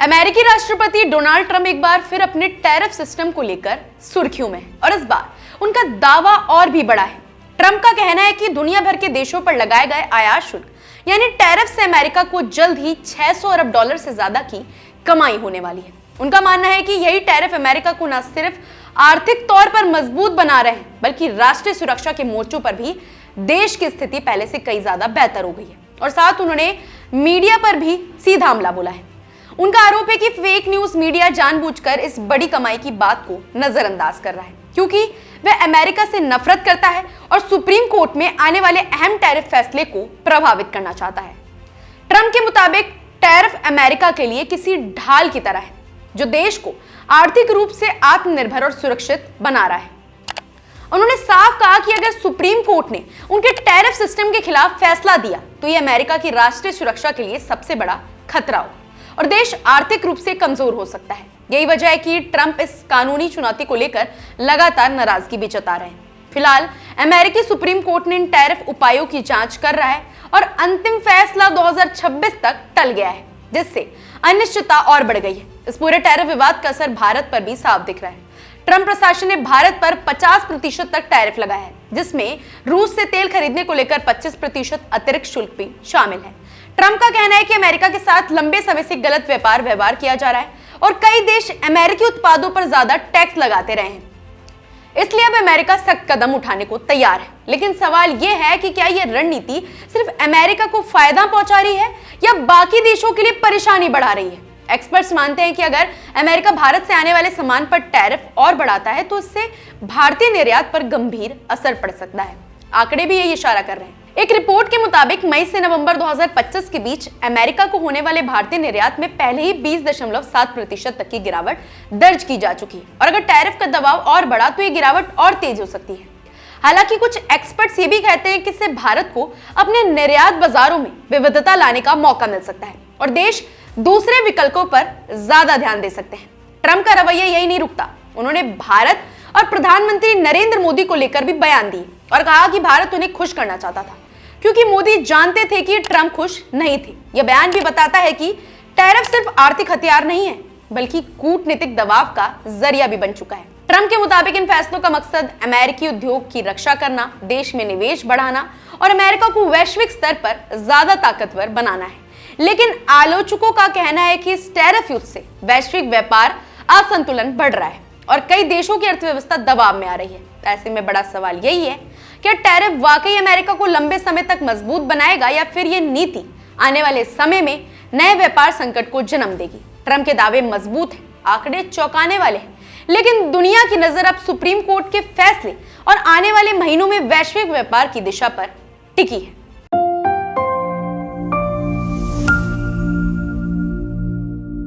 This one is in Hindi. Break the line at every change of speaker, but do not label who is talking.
अमेरिकी राष्ट्रपति डोनाल्ड ट्रंप एक बार फिर अपने टैरिफ सिस्टम को लेकर सुर्खियों में है और इस बार उनका दावा और भी बड़ा है। ट्रंप का कहना है कि दुनिया भर के देशों पर लगाए गए आयात शुल्क यानी टैरिफ से अमेरिका को जल्द ही 600 अरब डॉलर से ज्यादा की कमाई होने वाली है। उनका मानना है कि यही टैरिफ अमेरिका को न सिर्फ आर्थिक तौर पर मजबूत बना रहे हैं बल्कि राष्ट्रीय सुरक्षा के मोर्चों पर भी देश की स्थिति पहले से कई ज्यादा बेहतर हो गई है। और साथ उन्होंने मीडिया पर भी सीधा हमला बोला है। उनका आरोप है कि फेक न्यूज मीडिया जानबूझकर इस बड़ी कमाई की बात को नजरअंदाज कर रहा है क्योंकि वह अमेरिका से नफरत करता है और सुप्रीम कोर्ट में आने वाले अहम टैरिफ फैसले को प्रभावित करना चाहता है। ट्रंप के मुताबिक टैरिफ अमेरिका के लिए किसी ढाल की तरह है जो देश को आर्थिक रूप से आत्मनिर्भर और सुरक्षित बना रहा है। उन्होंने साफ कहा कि अगर सुप्रीम कोर्ट ने उनके टैरिफ सिस्टम के खिलाफ फैसला दिया तो यह अमेरिका की राष्ट्रीय सुरक्षा के लिए सबसे बड़ा खतरा हो और देश आर्थिक रूप से कमजोर हो सकता है। यही वजह है कि ट्रंप इस कानूनी चुनौती को लेकर लगातार नाराजगी भी जता रहे हैं। फिलहाल अमेरिकी सुप्रीम कोर्ट ने इन टैरिफ उपायों की जांच कर रहा है और अंतिम फैसला 2026 तक टल गया है, जिससे अनिश्चितता और बढ़ गई है। इस पूरे टैरिफ विवाद का असर भारत पर भी साफ दिख रहा है। ट्रंप प्रशासन ने भारत पर 50% तक टैरिफ लगाया है, जिसमें रूस से तेल खरीदने को लेकर 25% अतिरिक्त शुल्क भी शामिल है। ट्रंप का कहना है कि अमेरिका के साथ लंबे समय से गलत व्यवहार किया जा रहा है और कई देश अमेरिकी उत्पादों पर ज्यादा टैक्स लगाते रहे हैं, इसलिए अब अमेरिका सख्त कदम उठाने को तैयार है। लेकिन सवाल यह है कि क्या यह रणनीति सिर्फ अमेरिका को फायदा पहुंचा रही है या बाकी देशों के लिए परेशानी बढ़ा रही है। एक्सपर्ट्स मानते हैं कि अगर अमेरिका भारत से आने वाले सामान पर टैरिफ और बढ़ाता है तो इससे भारतीय निर्यात पर गंभीर असर पड़ सकता है। आंकड़े भी यही इशारा कर रहे हैं। एक रिपोर्ट के मुताबिक मई से नवंबर 2025 के बीच अमेरिका को होने वाले भारतीय निर्यात में पहले ही 20.7% तक की गिरावट दर्ज की जा चुकी है और अगर टैरिफ का दबाव और बढ़ा तो ये गिरावट और तेज हो सकती है। हालांकि कुछ एक्सपर्ट्स ये भी कहते हैं कि इससे भारत को अपने निर्यात बाजारों में विविधता लाने का मौका मिल सकता है और देश दूसरे विकल्पों पर ज्यादा ध्यान दे सकते हैं। ट्रंप का रवैया यही नहीं रुकता। उन्होंने भारत और प्रधानमंत्री नरेंद्र मोदी को लेकर भी बयान दिए और कहा कि भारत उन्हें खुश करना चाहता था क्योंकि मोदी जानते थे कि ट्रंप खुश नहीं थे। यह बयान भी बताता है कि टैरिफ सिर्फ आर्थिक हथियार नहीं है बल्कि कूटनीतिक दबाव का जरिया भी बन चुका है। ट्रंप के मुताबिक इन फैसलों का मकसद अमेरिकी उद्योग की रक्षा करना, देश में निवेश बढ़ाना और अमेरिका को वैश्विक स्तर पर ज्यादा ताकतवर बनाना है। लेकिन आलोचकों का कहना है कि इस टैरिफ युद्ध से वैश्विक व्यापार असंतुलन बढ़ रहा है और कई देशों की अर्थव्यवस्था दबाव में आ रही है। ऐसे में बड़ा सवाल यही है कि टैरिफ वाकई अमेरिका को लंबे समय तक मजबूत बनाएगा या फिर यह नीति आने वाले समय में नए व्यापार संकट को जन्म देगी। ट्रंप के दावे मजबूत हैं, आंकड़े चौंकाने वाले हैं, लेकिन दुनिया की नजर अब सुप्रीम कोर्ट के फैसले और आने वाले महीनों में वैश्विक व्यापार की दिशा पर टिकी है।